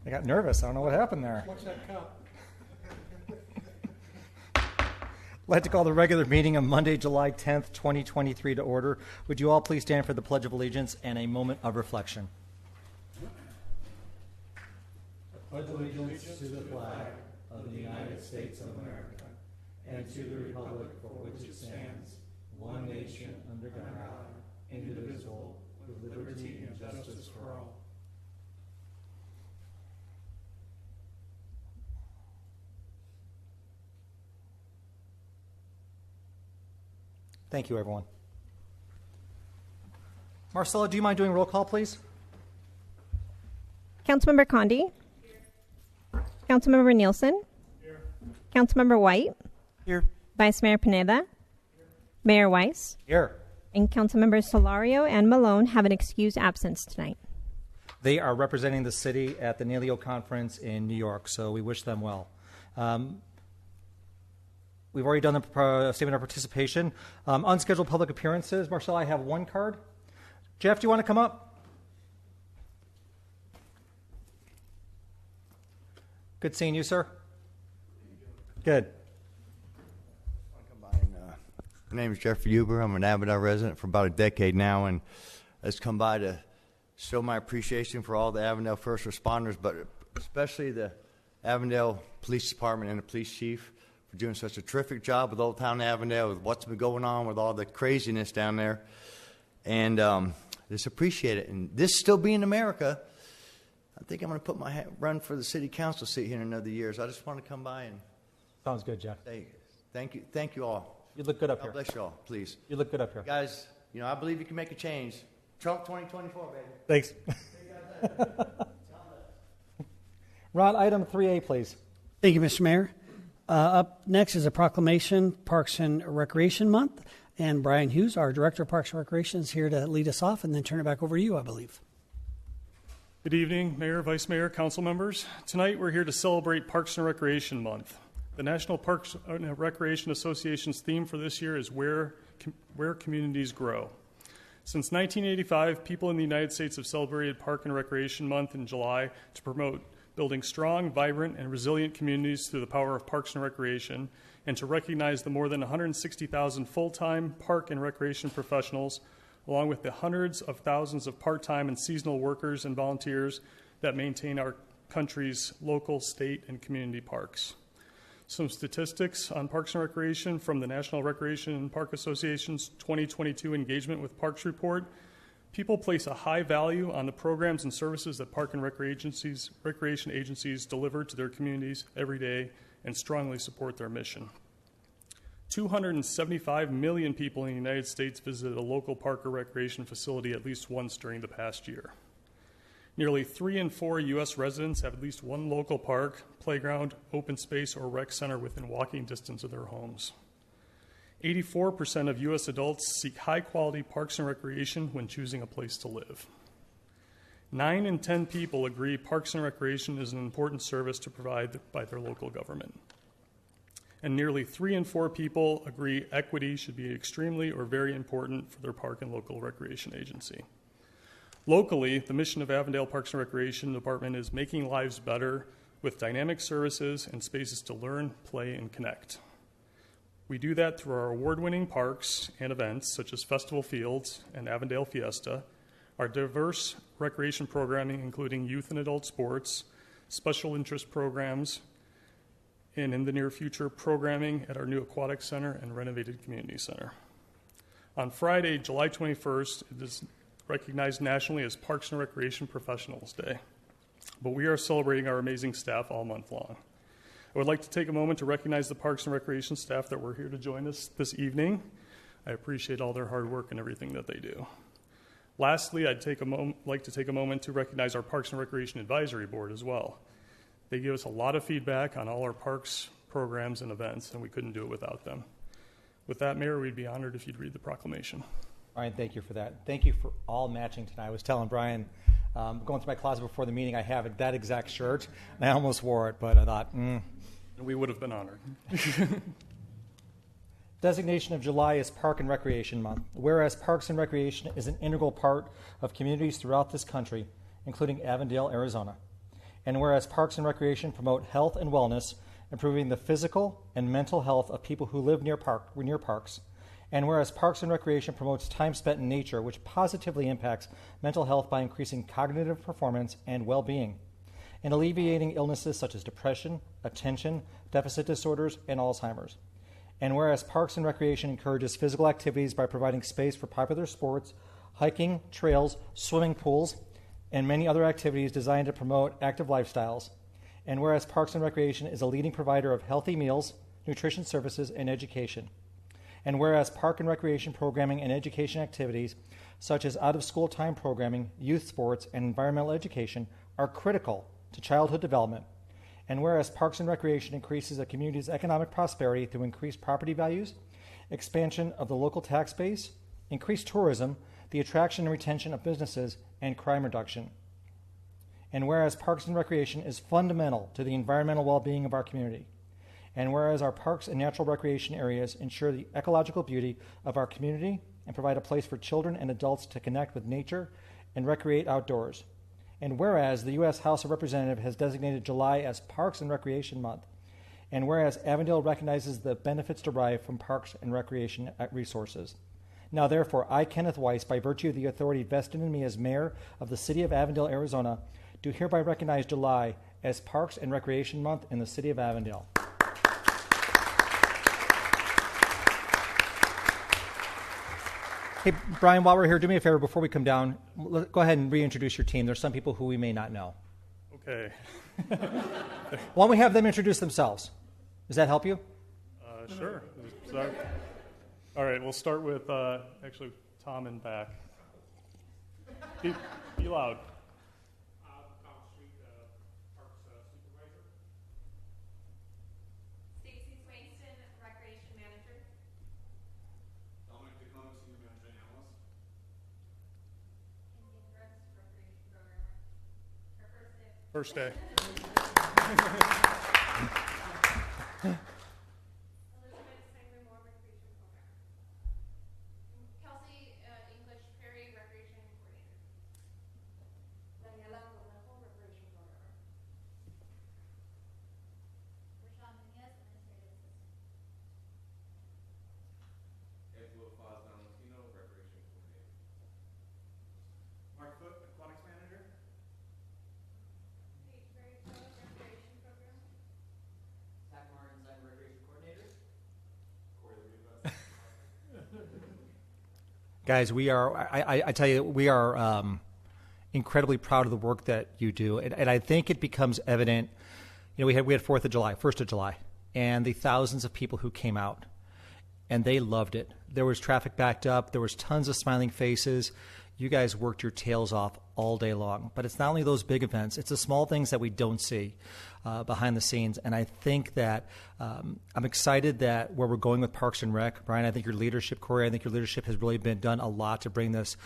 I got nervous. I don't know what happened there. Watch that cup. I'd like to call the regular meeting of Monday, July 10th, 2023 to order. Would you all please stand for the Pledge of Allegiance and a moment of reflection? I pledge allegiance to the flag of the United States of America and to the republic for which it stands, one nation under God, indivisible, with liberty and justice for all. Thank you, everyone. Marcella, do you mind doing roll call, please? Councilmember Condi. Here. Councilmember Nielsen. Here. Councilmember White. Here. Vice Mayor Pineda. Here. Mayor Weiss. Here. And Councilmembers Solario and Malone have an excused absence tonight. They are representing the city at the NALEO conference in New York, so we wish them well. We've already done the statement of participation. Unscheduled public appearances. Marcel, I have one card. Jeff, do you want to come up? Good seeing you, sir. Good. My name is Jeffrey Huber. I'm an Avondale resident for about a decade now, and I just come by to show my appreciation for all the Avondale first responders, but especially the Avondale Police Department and the police chief for doing such a terrific job with Old Town Avondale, with what's been going on with all the craziness down there. And just appreciate it. And this still being America, I think I'm going to put my run for the city council seat here in another year. So I just want to come by and Sounds good, Jeff. say thank you all. You look good up here. God bless you all, please. You look good up here. Guys, I believe you can make a change. Trump 2024, baby. Thanks. Ron, item 3A, please. Thank you, Mr. Mayor. Up next is a proclamation, Parks and Recreation Month. And Brian Hughes, our Director of Parks and Recreation, is here to lead us off and then turn it back over to you, I believe. Good evening, Mayor, Vice Mayor, Council members. Tonight we're here to celebrate Parks and Recreation Month. The National Parks and Recreation Association's theme for this year is Where Communities Grow. Since 1985, people in the United States have celebrated Park and Recreation Month in July to promote building strong, vibrant, and resilient communities through the power of parks and recreation, and to recognize the more than 160,000 full-time park and recreation professionals, along with the hundreds of thousands of part-time and seasonal workers and volunteers that maintain our country's local, state, and community parks. Some statistics on parks and recreation from the National Recreation and Park Association's 2022 Engagement with Parks Report. People place a high value on the programs and services that park and recreation agencies deliver to their communities every day and strongly support their mission. 275 million people in the United States visited a local park or recreation facility at least once during the past year. Nearly 3 in 4 U.S. residents have at least one local park, playground, open space, or rec center within walking distance of their homes. 84% of U.S. adults seek high-quality parks and recreation when choosing a place to live. 9 in 10 people agree parks and recreation is an important service to provide by their local government. And nearly 3 in 4 people agree equity should be extremely or very important for their park and local recreation agency. Locally, the mission of Avondale Parks and Recreation Department is making lives better with dynamic services and spaces to learn, play, and connect. We do that through our award-winning parks and events such as Festival Fields and Avondale Fiesta, our diverse recreation programming including youth and adult sports, special interest programs, and in the near future, programming at our new aquatic center and renovated community center. On Friday, July 21st, it is recognized nationally as Parks and Recreation Professionals Day, but we are celebrating our amazing staff all month long. I would like to take a moment to recognize the Parks and Recreation staff that were here to join us this evening. I appreciate all their hard work and everything that they do. Lastly, I'd like to take a moment to recognize our Parks and Recreation Advisory Board as well. They give us a lot of feedback on all our parks, programs, and events, and we couldn't do it without them. With that, Mayor, we'd be honored if you'd read the proclamation. Brian, thank you for that. Thank you for all matching tonight. I was telling Brian, going through my closet before the meeting, I have that exact shirt, and I almost wore it, but I thought, We would have been honored. Designation of July is Park and Recreation Month. Whereas Parks and Recreation is an integral part of communities throughout this country, including Avondale, Arizona. And whereas Parks and Recreation promote health and wellness, improving the physical and mental health of people who live near parks. And whereas Parks and Recreation promotes time spent in nature, which positively impacts mental health by increasing cognitive performance and well-being, and alleviating illnesses such as depression, attention, deficit disorders, and Alzheimer's. And whereas Parks and Recreation encourages physical activities by providing space for popular sports, hiking, trails, swimming pools, and many other activities designed to promote active lifestyles. And whereas Parks and Recreation is a leading provider of healthy meals, nutrition services, and education. And whereas Park and Recreation programming and education activities, such as out-of-school time programming, youth sports, and environmental education, are critical to childhood development. And whereas Parks and Recreation increases a community's economic prosperity through increased property values, expansion of the local tax base, increased tourism, the attraction and retention of businesses, and crime reduction. And whereas Parks and Recreation is fundamental to the environmental well-being of our community. And whereas our parks and natural recreation areas ensure the ecological beauty of our community and provide a place for children and adults to connect with nature and recreate outdoors. And whereas the U.S. House of Representatives has designated July as Parks and Recreation Month. And whereas Avondale recognizes the benefits derived from parks and recreation resources. Now, therefore, I, Kenneth Weiss, by virtue of the authority vested in me as mayor of the city of Avondale, Arizona, do hereby recognize July as Parks and Recreation Month in the city of Avondale. Hey, Brian, while we're here, do me a favor before we come down. Go ahead and reintroduce your team. There's some people who we may not know. Okay. Why don't we have them introduce themselves? Does that help you? Sure. All right, we'll start with actually Tom in back. Be loud. Tom Street, Parks Supervisor. Stacy Swainston, Recreation Manager. Dominic DeComo, Senior Management Analyst. Indian Crest, Recreation Programmer. Our First first day. day. Elizabeth Sangler-Moore, Recreation Programmer. Kelsey English Perry, Recreation Coordinator. Daniela Cornejo, Recreation Programmer. Rashawn Nunez, Administrative Assistant. Angelo Faz-Valentino, Recreation Coordinator. Mark Cook, Aquatics Manager. Paige Berry Rose, Recreation Program. Zach Martins, I'm Recreation Coordinator. Corey Rivas. Guys, I tell you, we are incredibly proud of the work that you do. And I think it becomes evident, we had 1st of July, and the thousands of people who came out, and they loved it. There was traffic backed up. There was tons of smiling faces. You guys worked your tails off all day long. But it's not only those big events, it's the small things that we don't see behind the scenes. And I think that I'm excited that where we're going with Parks and Rec, Brian, I think your leadership, Corey, I think your leadership has really done a lot to bring this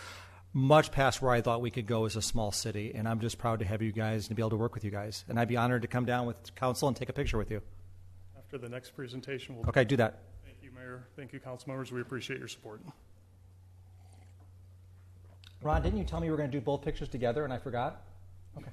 much past where I thought we could go as a small city. And I'm just proud to have you guys and to be able to work with you guys. And I'd be honored to come down with council and take a picture with you. After the next presentation, we'll. Okay, do that. Thank you, Mayor. Thank you, council members. We appreciate your support. Ron, didn't you tell me we were going to do both pictures together and I forgot? Okay.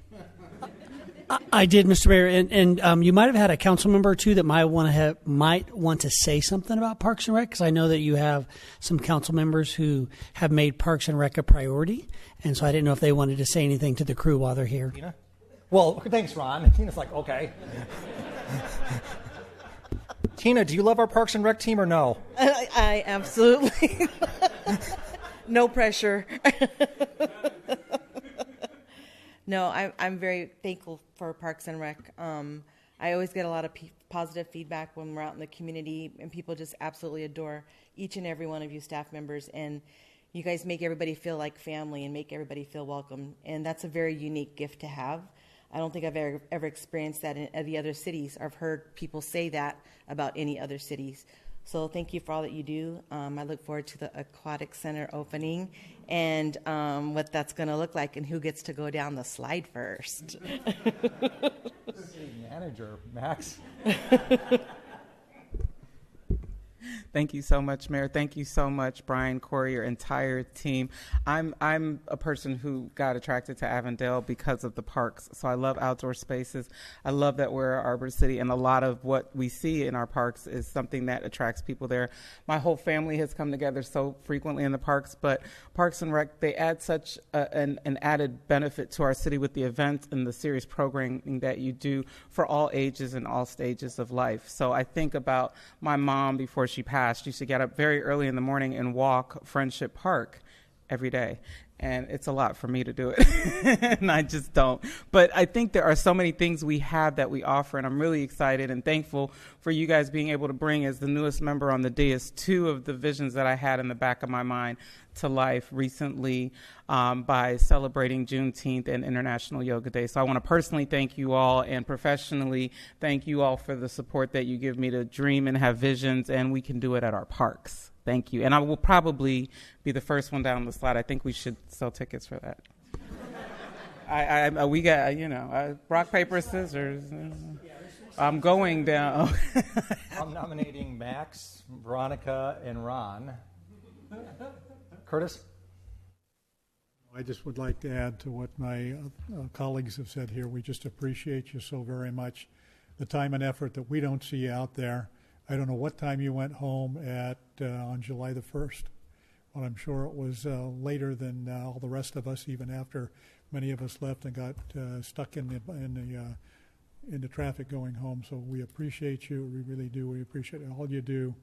I did, Mr. Mayor, and you might have had a council member or two that might want to say something about Parks and Rec, because I know that you have some council members who have made Parks and Rec a priority, and so I didn't know if they wanted to say anything to the crew while they're here. Tina? Well, thanks, Ron. Tina's like, okay. Tina, do you love our Parks and Rec team or no? I absolutely. No pressure. No, I'm very thankful for Parks and Rec. I always get a lot of positive feedback when we're out in the community, and people just absolutely adore each and every one of you staff members. And you guys make everybody feel like family and make everybody feel welcome. And that's a very unique gift to have. I don't think I've ever experienced that in any other cities. I've heard people say that about any other cities. So thank you for all that you do. I look forward to the Aquatic Center opening and what that's going to look like and who gets to go down the slide first. City manager, Max. Thank you so much, Mayor. Thank you so much, Brian, Corey, your entire team. I'm a person who got attracted to Avondale because of the parks. So I love outdoor spaces. I love that we're an Arbor City, and a lot of what we see in our parks is something that attracts people there. My whole family has come together so frequently in the parks, but Parks and Rec, they add such an added benefit to our city with the events and the serious programming that you do for all ages and all stages of life. So I think about my mom before she passed. She used to get up very early in the morning and walk Friendship Park every day. And it's a lot for me to do it, and I just don't. But I think there are so many things we have that we offer, and I'm really excited and thankful for you guys being able to bring, as the newest member on the dais, two of the visions that I had in the back of my mind to life recently by celebrating Juneteenth and International Yoga Day. So I want to personally thank you all, and professionally thank you all for the support that you give me to dream and have visions, and we can do it at our parks. Thank you. And I will probably be the first one down the slide. I think we should sell tickets for that. We got, rock, paper, scissors. I'm going down. I'm nominating Max, Veronica, and Ron. Curtis? I just would like to add to what my colleagues have said here. We just appreciate you so very much. The time and effort that we don't see out there. I don't know what time you went home on July the 1st, but I'm sure it was later than all the rest of us, even after many of us left and got stuck in the traffic going home. So we appreciate you. We really do. We appreciate all you do.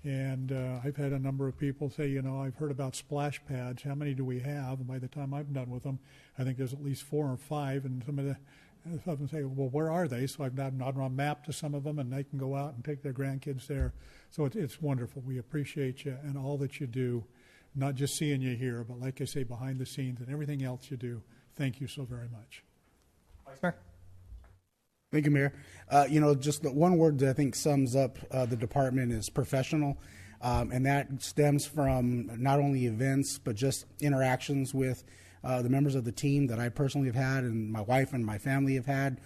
And I've had a number of people say, I've heard about splash pads. How many do we have? And by the time I'm done with them, I think there's at least 4 or 5. And some of them say, well, where are they? So I've drawn a map to some of them, and they can go out and take their grandkids there. So it's wonderful. We appreciate you and all that you do, not just seeing you here, but like I say, behind the scenes and everything else you do. Thank you so very much. Vice Mayor? Thank you, Mayor. Just the one word that I think sums up the department is professional, and that stems from not only events, but just interactions with the members of the team that I personally have had and my wife and my family have had.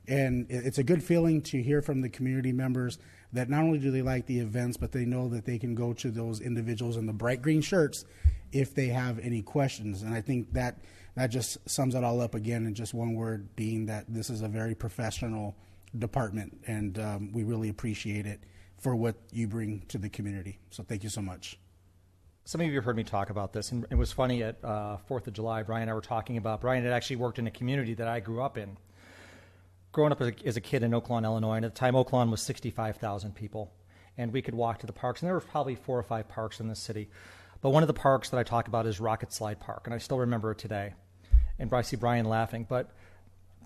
And it's a good feeling to hear from the community members that not only do they like the events, but they know that they can go to those individuals in the bright green shirts if they have any questions. And I think that just sums it all up again in just one word, being that this is a very professional department, and we really appreciate it for what you bring to the community. So thank you so much. Some of you have heard me talk about this, and it was funny at 4th of July, Brian and I were talking about, Brian had actually worked in a community that I grew up in. Growing up as a kid in Oaklawn, Illinois, and at the time Oaklawn was 65,000 people, and we could walk to the parks, and there were probably 4 or 5 parks in the city. But one of the parks that I talk about is Rocket Slide Park, and I still remember it today. And I see Brian laughing, but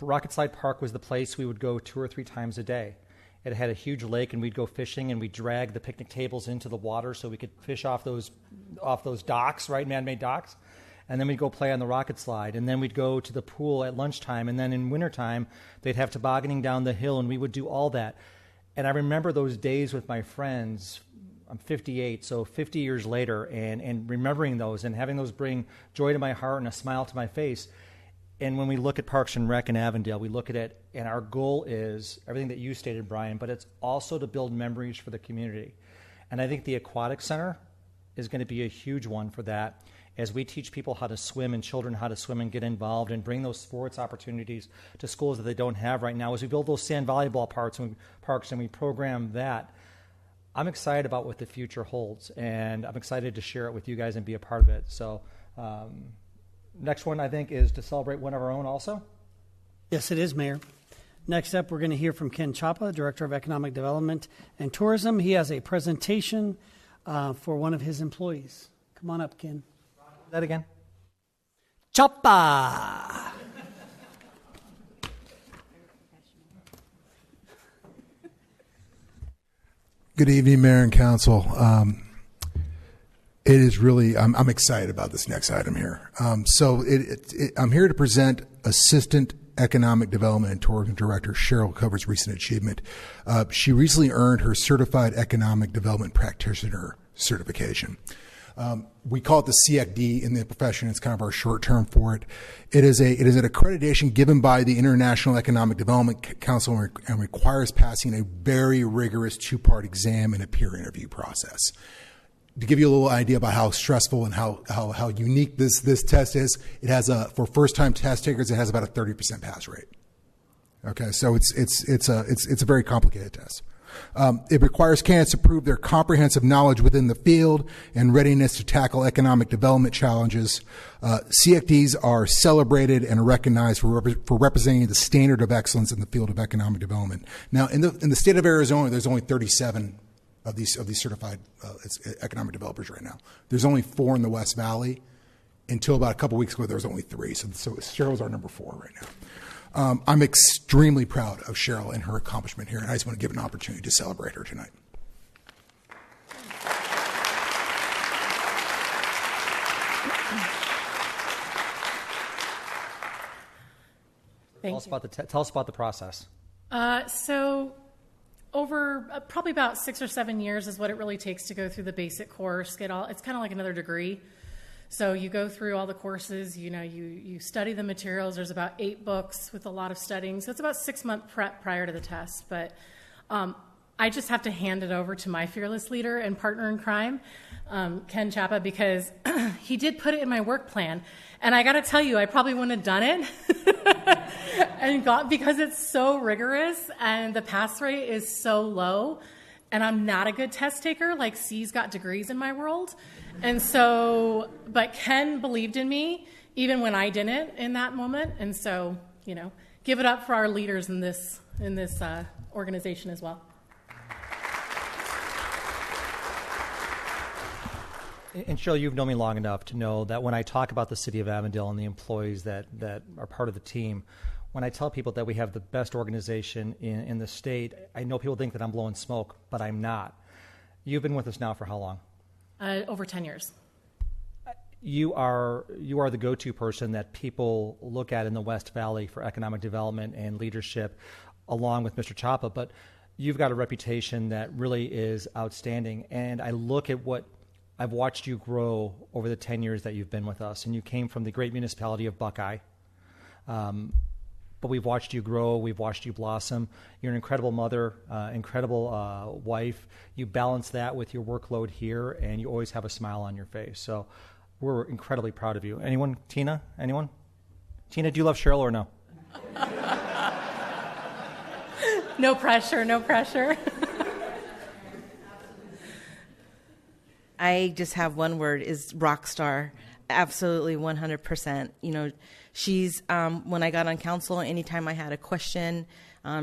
Rocket Slide Park was the place we would go 2 or 3 times a day. It had a huge lake, and we'd go fishing, and we'd drag the picnic tables into the water so we could fish off those docks, right, man-made docks. And then we'd go play on the rocket slide, and then we'd go to the pool at lunchtime, and then in wintertime, they'd have tobogganing down the hill, and we would do all that. And I remember those days with my friends. I'm 58, so 50 years later, and remembering those and having those bring joy to my heart and a smile to my face. And when we look at Parks and Rec in Avondale, we look at it, and our goal is everything that you stated, Brian, but it's also to build memories for the community. And I think the Aquatic Center is going to be a huge one for that, as we teach people how to swim and children how to swim and get involved and bring those sports opportunities to schools that they don't have right now. As we build those sand volleyball parks and we program that, I'm excited about what the future holds, and I'm excited to share it with you guys and be a part of it. So next one, I think, is to celebrate one of our own also. Yes, it is, Mayor. Next up, we're going to hear from Ken Chapa, Director of Economic Development and Tourism. He has a presentation for one of his employees. Come on up, Ken. That again. Chapa! Good evening, Mayor and Council. It is really, I'm excited about this next item here. I'm here to present Assistant Economic Development and Tourism Director Cheryl Cover's recent achievement. She recently earned her Certified Economic Development Practitioner certification. We call it the CXD in the profession. It's kind of our short term for it. It is an accreditation given by the International Economic Development Council and requires passing a very rigorous 2-part exam and a peer interview process. To give you a little idea about how stressful and how unique this test is, it has for first time test takers, it has about a 30% pass rate. Okay, so it's a very complicated test. It requires candidates to prove their comprehensive knowledge within the field and readiness to tackle economic development challenges. CXDs are celebrated and recognized for representing the standard of excellence in the field of economic development. Now, in the state of Arizona, there's only 37 of these certified economic developers right now. There's only 4 in the West Valley. Until about a couple weeks ago, there was only 3. So Cheryl's our number 4 right now. I'm extremely proud of Cheryl and her accomplishment here, and I just want to give an opportunity to celebrate her tonight. Tell us about the process. So over probably about 6 or 7 years is what it really takes to go through the basic course. It's kind of like another degree. So you go through all the courses, you study the materials. There's about 8 books with a lot of studying. So it's about 6-month prep prior to the test. But I just have to hand it over to my fearless leader and partner in crime, Ken Chapa, because he did put it in my work plan. And I got to tell you, I probably wouldn't have done it because it's so rigorous and the pass rate is so low. And I'm not a good test taker. Like, C's got degrees in my world. And so, but Ken believed in me even when I didn't in that moment. And so, give it up for our leaders in this organization as well. And Cheryl, you've known me long enough to know that when I talk about the city of Avondale and the employees that are part of the team, when I tell people that we have the best organization in the state, I know people think that I'm blowing smoke, but I'm not. You've been with us now for how long? Over 10 years. You are the go-to person that people look at in the West Valley for economic development and leadership, along with Mr. Chapa. But you've got a reputation that really is outstanding. And I look at what I've watched you grow over the 10 years that you've been with us. And you came from the great municipality of Buckeye. But we've watched you grow. We've watched you blossom. You're an incredible mother, incredible wife. You balance that with your workload here, and you always have a smile on your face. So we're incredibly proud of you. Anyone? Tina? Anyone? Tina, do you love Cheryl or no? No pressure, no pressure. I just have one word, is rock star. Absolutely 100%. She's, when I got on council, anytime I had a question,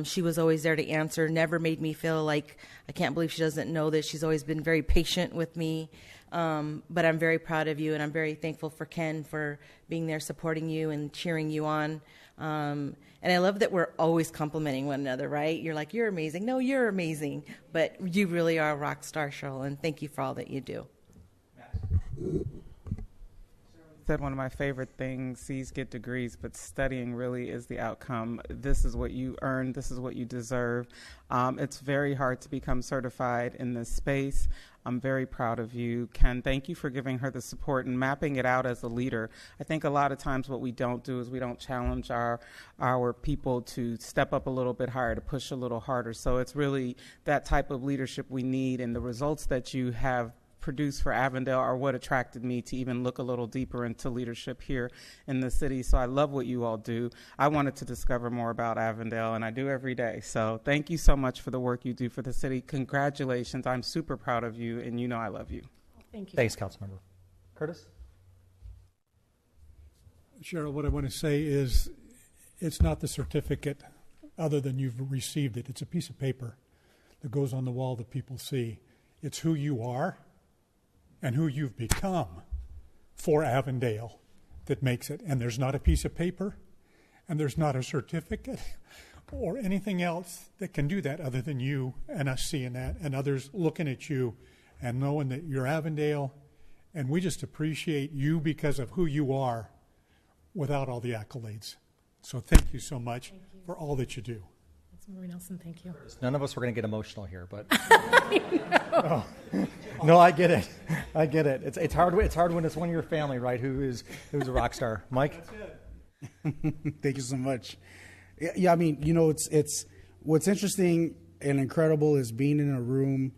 she was always there to answer, never made me feel like I can't believe she doesn't know this. She's always been very patient with me. But I'm very proud of you, and I'm very thankful for Ken for being there supporting you and cheering you on. And I love that we're always complimenting one another, right? You're like, you're amazing. No, you're amazing. But you really are a rock star, Cheryl, and thank you for all that you do. Said one of my favorite things, C's get degrees, but studying really is the outcome. This is what you earn. This is what you deserve. It's very hard to become certified in this space. I'm very proud of you. Ken, thank you for giving her the support and mapping it out as a leader. I think a lot of times what we don't do is we don't challenge our people to step up a little bit higher, to push a little harder. So it's really that type of leadership we need, and the results that you have produced for Avondale are what attracted me to even look a little deeper into leadership here in the city. So I love what you all do. I wanted to discover more about Avondale, and I do every day. So thank you so much for the work you do for the city. Congratulations. I'm super proud of you, and you know I love you. Thank you. Thanks, Councilmember. Curtis? Cheryl, what I want to say is it's not the certificate other than you've received it. It's a piece of paper that goes on the wall that people see. It's who you are and who you've become for Avondale that makes it. And there's not a piece of paper, and there's not a certificate or anything else that can do that other than you and us seeing that and others looking at you and knowing that you're Avondale. And we just appreciate you because of who you are without all the accolades. So thank you so much for all that you do. That's Marie Nelson, thank you. None of us were going to get emotional here, but Oh, No, I get it. I get it. It's hard. It's hard when it's one of your family, right? Who's a rock star. Mike. That's it. Thank you so much. Yeah, I mean, it's what's interesting and incredible is being in a room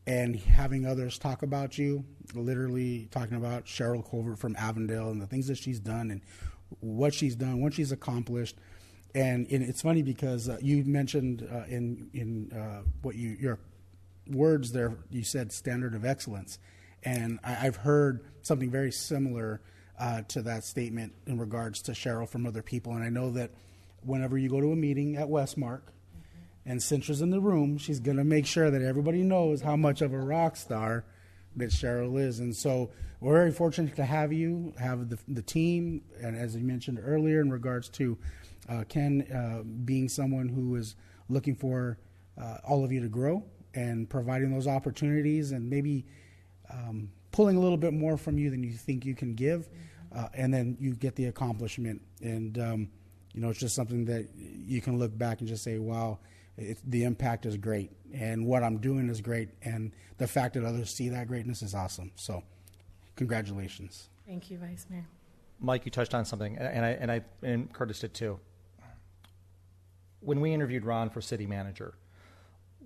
and having others talk about you. Literally talking about Cheryl Colbert from Avondale and the things that she's done and what she's done, what she's accomplished. And it's funny because you mentioned in what your words there, you said standard of excellence. And I've heard something very similar to that statement in regards to Cheryl from other people. And I know that whenever you go to a meeting at Westmark and Cintra's in the room, she's going to make sure that everybody knows how much of a rock star that Cheryl is. And so we're very fortunate to have you, have the team, and as you mentioned earlier in regards to Ken being someone who is looking for all of you to grow and providing those opportunities and maybe pulling a little bit more from you than you think you can give, and then you get the accomplishment. And, it's just something that you can look back and just say, wow, the impact is great, and what I'm doing is great, and the fact that others see that greatness is awesome. So congratulations. Thank you, Vice Mayor. Mike, you touched on something, and Curtis did too. When we interviewed Ron for city manager,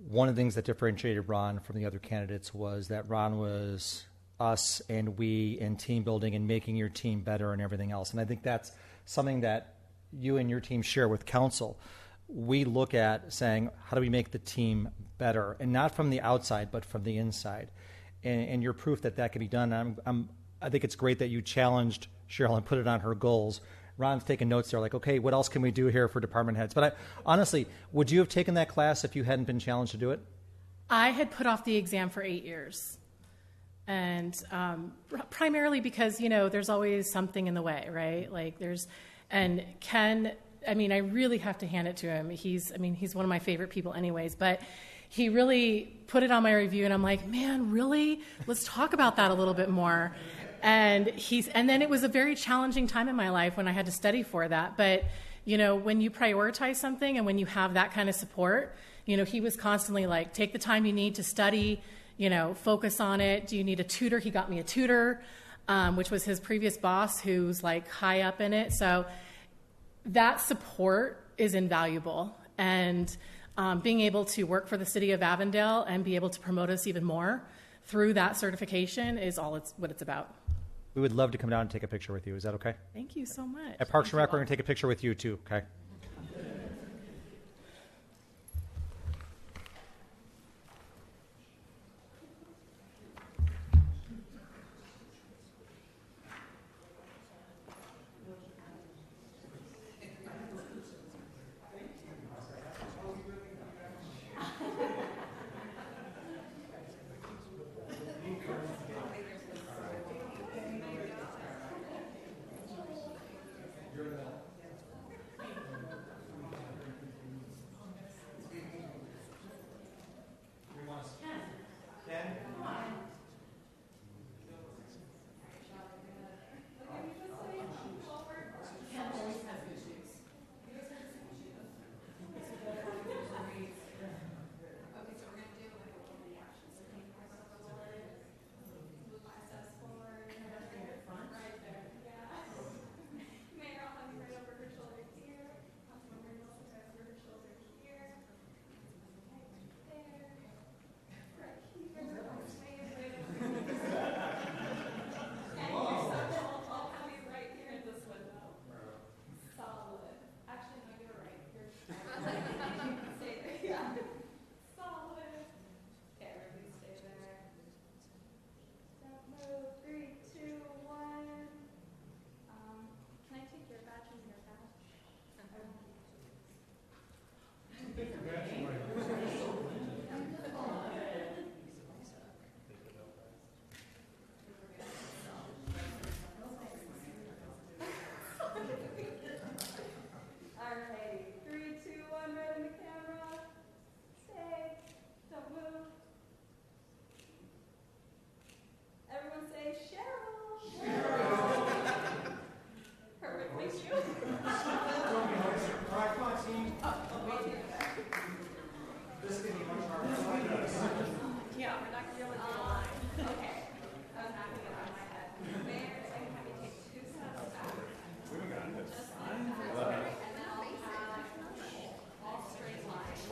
one of the things that differentiated Ron from the other candidates was that Ron was us and we and team building and making your team better and everything else. And I think that's something that you and your team share with council. We look at saying, how do we make the team better? And not from the outside, but from the inside. And you're proof that that can be done. I think it's great that you challenged Cheryl and put it on her goals. Ron's taking notes there, like, okay, what else can we do here for department heads? But honestly, would you have taken that class if you hadn't been challenged to do it? I had put off the exam for 8 years. And primarily because, there's always something in the way, right? And Ken, I really have to hand it to him. He's one of my favorite people anyways, but he really put it on my review and I'm like, man, really? Let's talk about that a little bit more. And then it was a very challenging time in my life when I had to study for that. But, when you prioritize something and when you have that kind of support, he was constantly like, take the time you need to study, focus on it. Do you need a tutor? He got me a tutor, which was his previous boss who's like high up in it. So that support is invaluable. And being able to work for the city of Avondale and be able to promote us even more through that certification is what it's about. We would love to come down and take a picture with you. Is that okay? Thank you so much. At Parks and Rec, we're going to take a picture with you too, okay?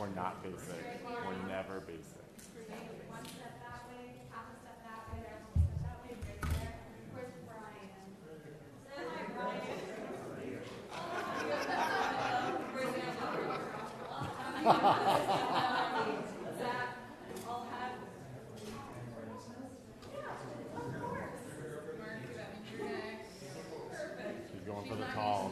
We're not basic. We're never basic. One step that way, half a step that way, there's one step that way, right there. Where's Brian? Say hi, Brian. Zach, I'll have. She's going for the tall.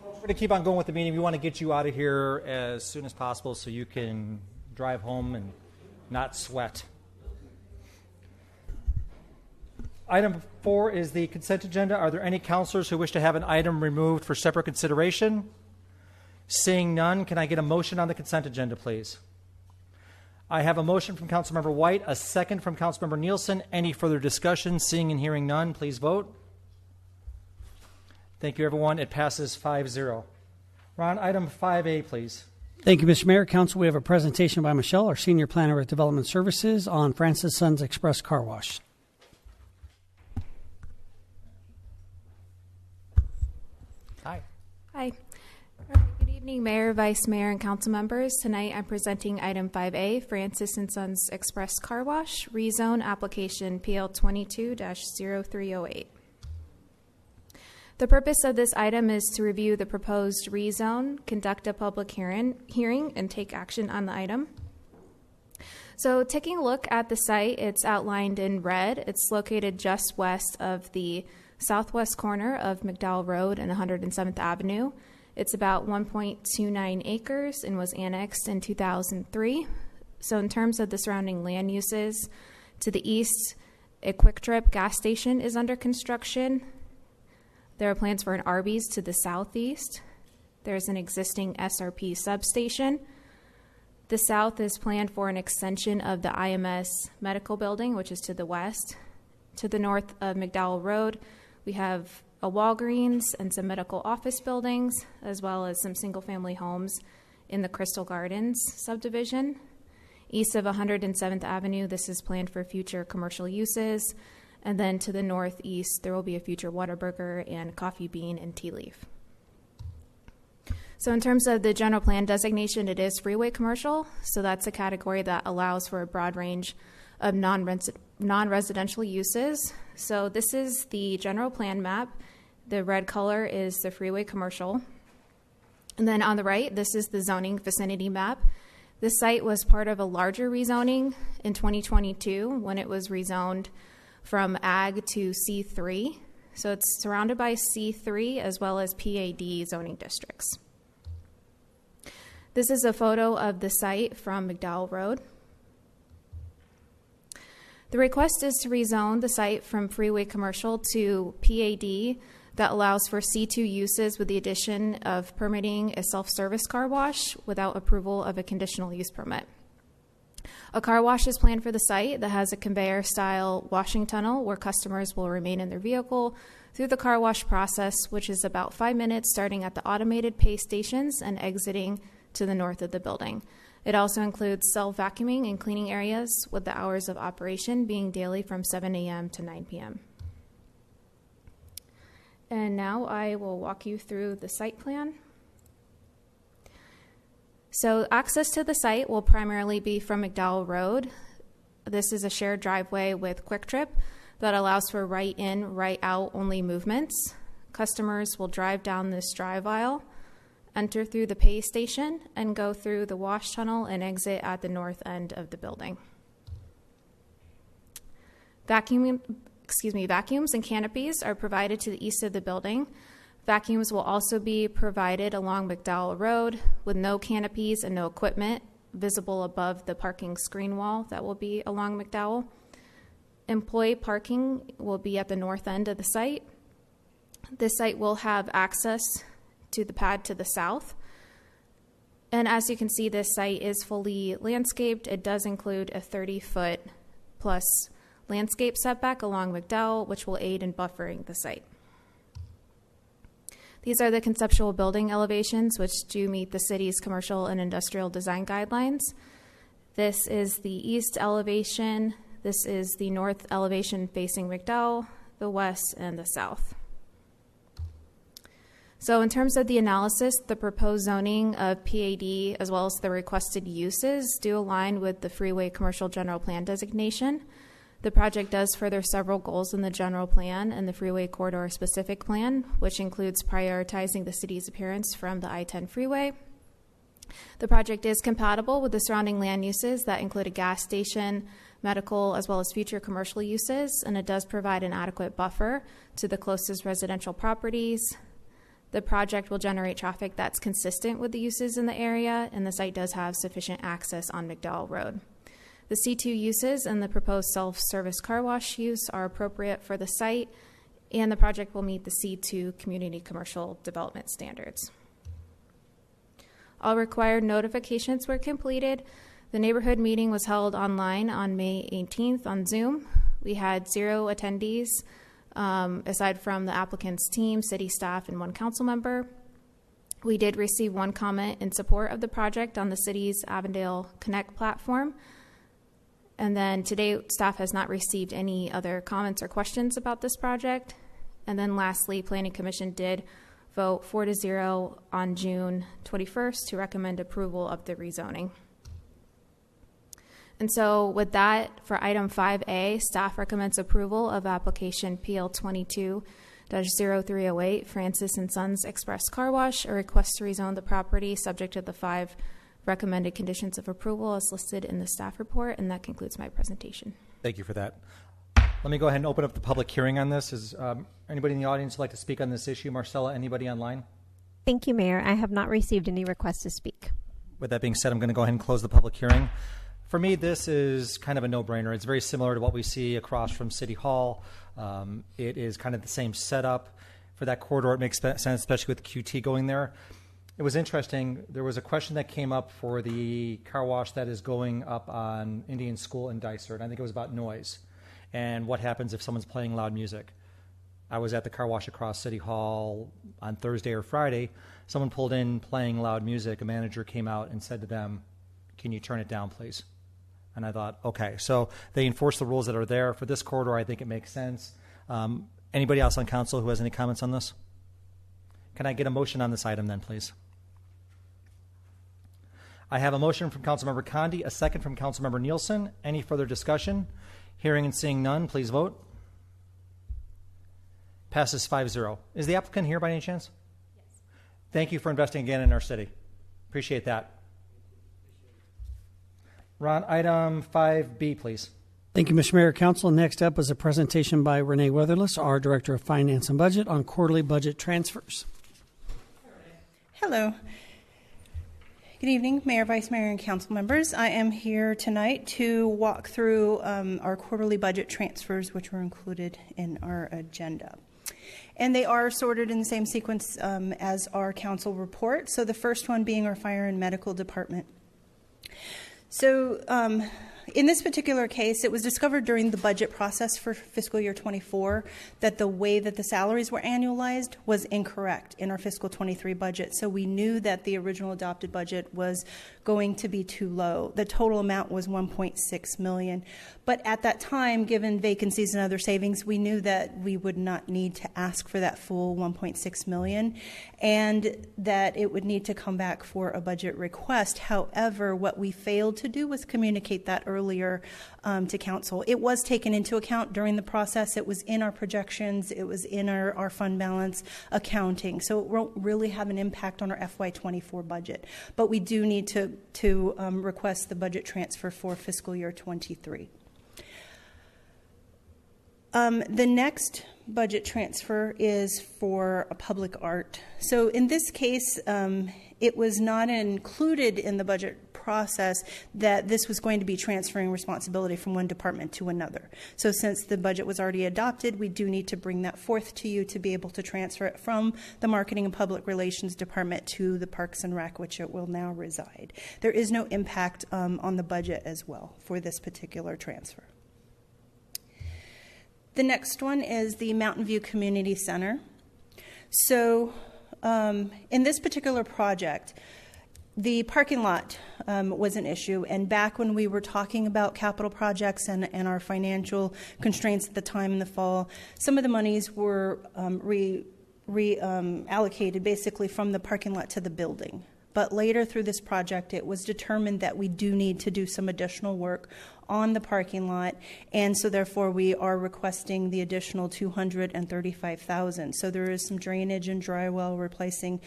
We're going to keep on going with the meeting. We want to get you out of here as soon as possible so you can drive home and not sweat. Item 4 is the consent agenda. Are there any counselors who wish to have an item removed for separate consideration? Seeing none, can I get a motion on the consent agenda, please? I have a motion from Councilmember White, a second from Councilmember Nielsen. Any further discussion? Seeing and hearing none, please vote. Thank you, everyone. It passes 5-0. Ron, item 5A, please. Thank you, Mr. Mayor. Council, we have a presentation by Michelle, our Senior Planner with Development Services, on Francis Sons Express Car Wash. Hi. Hi. Good evening, Mayor, Vice Mayor, and Council members. Tonight I'm presenting item 5A, Francis & Sons Express Car Wash, rezone application PL 22-0308. The purpose of this item is to review the proposed rezone, conduct a public hearing, and take action on the item. So taking a look at the site, it's outlined in red. It's located just west of the southwest corner of McDowell Road and 107th Avenue. It's about 1.29 acres and was annexed in 2003. So in terms of the surrounding land uses, to the east, a Quick Trip gas station is under construction. There are plans for an Arby's to the southeast. There's an existing SRP substation. The south is planned for an extension of the IMS medical building, which is to the west. To the north of McDowell Road, we have a Walgreens and some medical office buildings, as well as some single-family homes in the Crystal Gardens subdivision. East of 107th Avenue, this is planned for future commercial uses. And then to the northeast, there will be a future Whataburger and Coffee Bean and Tea Leaf. So So in terms of the general plan designation, it is freeway commercial. So that's a category that allows for a broad range of non-residential uses. So this is the general plan map. The red color is the freeway commercial. And then on the right, this is the zoning vicinity map. This site was part of a larger rezoning in 2022 when it was rezoned from ag to C3. So it's surrounded by C3 as well as PAD zoning districts. This is a photo of the site from McDowell Road. The request is to rezone the site from freeway commercial to PAD that allows for C2 uses with the addition of permitting a self-service car wash without approval of a conditional use permit. A car wash is planned for the site that has a conveyor-style washing tunnel where customers will remain in their vehicle through the car wash process, which is about 5 minutes starting at the automated pay stations and exiting to the north of the building. It also includes self-vacuuming and cleaning areas, with the hours of operation being daily from 7 a.m. to 9 p.m. And now I will walk you through the site plan. So access to the site will primarily be from McDowell Road. This is a shared driveway with Quick Trip that allows for right in, right out only movements. Customers will drive down this drive aisle, enter through the pay station, and go through the wash tunnel and exit at the north end of the building. Vacuums and canopies are provided to the east of the building. Vacuums will also be provided along McDowell Road with no canopies and no equipment visible above the parking screen wall that will be along McDowell. Employee parking will be at the north end of the site. This site will have access to the pad to the south. And as you can see, this site is fully landscaped. It does include a 30-foot plus landscape setback along McDowell, which will aid in buffering the site. These are the conceptual building elevations, which do meet the city's commercial and industrial design guidelines. This is the east elevation. This is the north elevation facing McDowell, the west, and the south. So in terms of the analysis, the proposed zoning of PAD as well as the requested uses do align with the freeway commercial general plan designation. The project does further several goals in the general plan and the freeway corridor specific plan, which includes prioritizing the city's appearance from the I-10 freeway. The project is compatible with the surrounding land uses that include a gas station, medical, as well as future commercial uses, and it does provide an adequate buffer to the closest residential properties. The project will generate traffic that's consistent with the uses in the area, and the site does have sufficient access on McDowell Road. The C2 uses and the proposed self-service car wash use are appropriate for the site, and the project will meet the C2 community commercial development standards. All required notifications were completed. The neighborhood meeting was held online on May 18th on Zoom. We had 0 attendees, aside from the applicant's team, city staff, and 1 council member. We did receive 1 comment in support of the project on the city's Avondale Connect platform. And then today, staff has not received any other comments or questions about this project. And then lastly, Planning Commission did vote 4-0 on June 21st to recommend approval of the rezoning. And so with that, for item 5A, staff recommends approval of application PL 22-0308, Francis & Sons Express Car Wash, a request to rezone the property subject to the 5 recommended conditions of approval as listed in the staff report. And that concludes my presentation. Thank you for that. Let me go ahead and open up the public hearing on this. Is anybody in the audience like to speak on this issue? Marcella, anybody online? Thank you, Mayor. I have not received any requests to speak. With that being said, I'm going to go ahead and close the public hearing. For me, this is kind of a no-brainer. It's very similar to what we see across from City Hall. It is kind of the same setup for that corridor. It makes sense, especially with QT going there. It was interesting. There was a question that came up for the car wash that is going up on Indian School in Dysart, and I think it was about noise and what happens if someone's playing loud music. I was at the car wash across City Hall on Thursday or Friday. Someone pulled in playing loud music. A manager came out and said to them, "Can you turn it down, please?" And I thought, okay, so they enforce the rules that are there. For this corridor, I think it makes sense. Anybody else on council who has any comments on this? Can I get a motion on this item then, please? I have a motion from Councilmember Condi, a second from Councilmember Nielsen. Any further discussion? Hearing and seeing none, please vote. Passes 5-0. Is the applicant here by any chance? Yes. Thank you for investing again in our city. Appreciate that. Ron, item 5B, please. Thank you, Mr. Mayor. Council, next up is a presentation by Renee Weatherless, our Director of Finance and Budget, on quarterly budget transfers. Hello. Good evening, Mayor, Vice Mayor, and council members. I am here tonight to walk through our quarterly budget transfers, which were included in our agenda. And they are sorted in the same sequence as our council report. So the first one being our fire and medical department. So in this particular case, it was discovered during the budget process for fiscal year 24 that the way that the salaries were annualized was incorrect in our fiscal 23 budget. So we knew that the original adopted budget was going to be too low. The total amount was $1.6 million. But at that time, given vacancies and other savings, we knew that we would not need to ask for that full $1.6 million and that it would need to come back for a budget request. However, what we failed to do was communicate that earlier to council. It was taken into account during the process. It was in our projections. It was in our fund balance accounting. So it won't really have an impact on our FY24 budget. But we do need to request the budget transfer for fiscal year 23. The next budget transfer is for a public art. So in this case, it was not included in the budget process that this was going to be transferring responsibility from one department to another. So since the budget was already adopted, we do need to bring that forth to you to be able to transfer it from the Marketing and Public Relations Department to the Parks and Rec, which it will now reside. There is no impact on the budget as well for this particular transfer. The next one is the Mountain View Community Center. So in this particular project, the parking lot was an issue, and back when we were talking about capital projects and our financial constraints at the time in the fall, some of the monies were reallocated basically from the parking lot to the building. But later through this project, it was determined that we do need to do some additional work on the parking lot, and so therefore we are requesting the additional $235,000. So there is some drainage and drywall replacing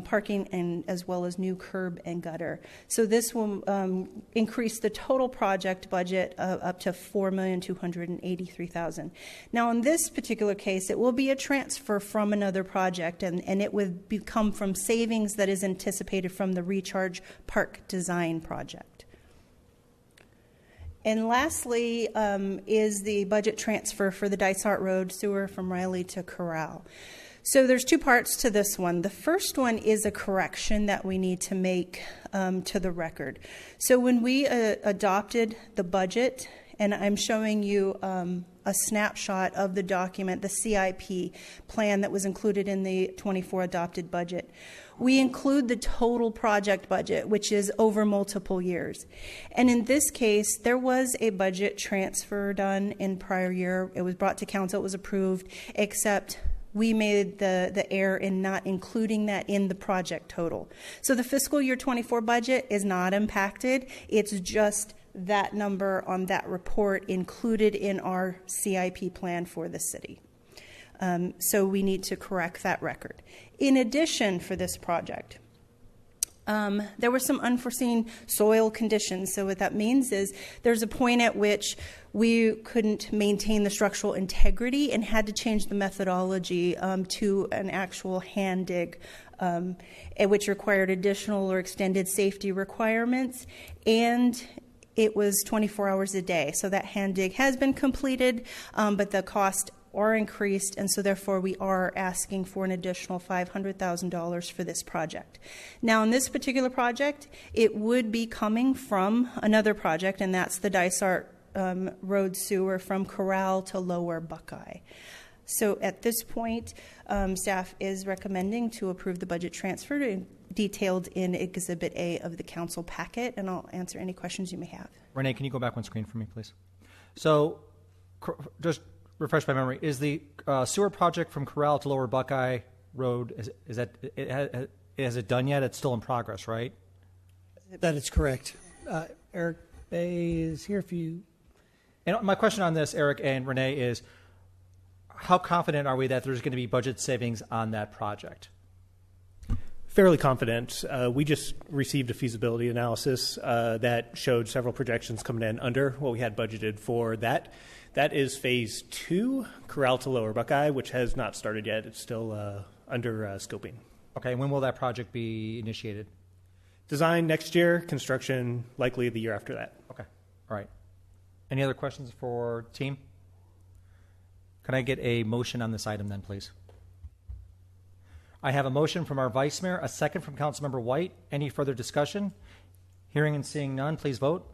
parking, and as well as new curb and gutter. So this will increase the total project budget up to $4,283,000. Now in this particular case, it will be a transfer from another project, and it would become from savings that is anticipated from the Recharge Park Design project. And lastly is the budget transfer for the Dysart Road sewer from Riley to Corral. So there's two parts to this one. The first one is a correction that we need to make to the record. So when we adopted the budget, and I'm showing you a snapshot of the document, the CIP plan that was included in the 24 adopted budget. We include the total project budget, which is over multiple years. And in this case, there was a budget transfer done in prior year. It was brought to council, it was approved, except we made the error in not including that in the project total. So the fiscal year 24 budget is not impacted. It's just that number on that report included in our CIP plan for the city. So we need to correct that record. In addition, for this project, there were some unforeseen soil conditions. So what that means is there's a point at which we couldn't maintain the structural integrity and had to change the methodology to an actual hand dig, which required additional or extended safety requirements, and it was 24 hours a day. So that hand dig has been completed, but the cost are increased, and so therefore we are asking for an additional $500,000 for this project. Now in this particular project, it would be coming from another project, and that's the Dysart Road sewer from Corral to Lower Buckeye. So at this point, staff is recommending to approve the budget transfer detailed in Exhibit A of the council packet, and I'll answer any questions you may have. Renee, can you go back one screen for me, please? So just refresh my memory. Is the sewer project from Corral to Lower Buckeye Road, is it done yet? It's still in progress, right? That is correct. Eric Bay is here if you. And my question on this, Eric and Renee, is how confident are we that there's going to be budget savings on that project? Fairly confident. We just received a feasibility analysis that showed several projections coming in under what we had budgeted for that. That is phase 2, Corral to Lower Buckeye, which has not started yet. It's still under scoping. Okay, and when will that project be initiated? Design next year, construction likely the year after that. Okay, all right. Any other questions for team? Can I get a motion on this item then, please? I have a motion from our Vice Mayor, a second from Councilmember White. Any further discussion? Hearing and seeing none, please vote.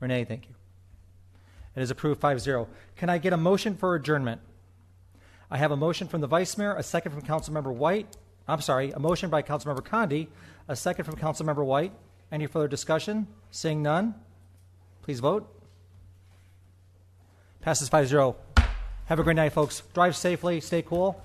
Renee, thank you. It is approved 5-0. Can I get a motion for adjournment? I have a motion from the Vice Mayor, a second from Councilmember White. I'm sorry, a motion by Councilmember Condi, a second from Councilmember White. Any further discussion? Seeing none, please vote. Passes 5-0. Have a great night, folks. Drive safely, stay cool.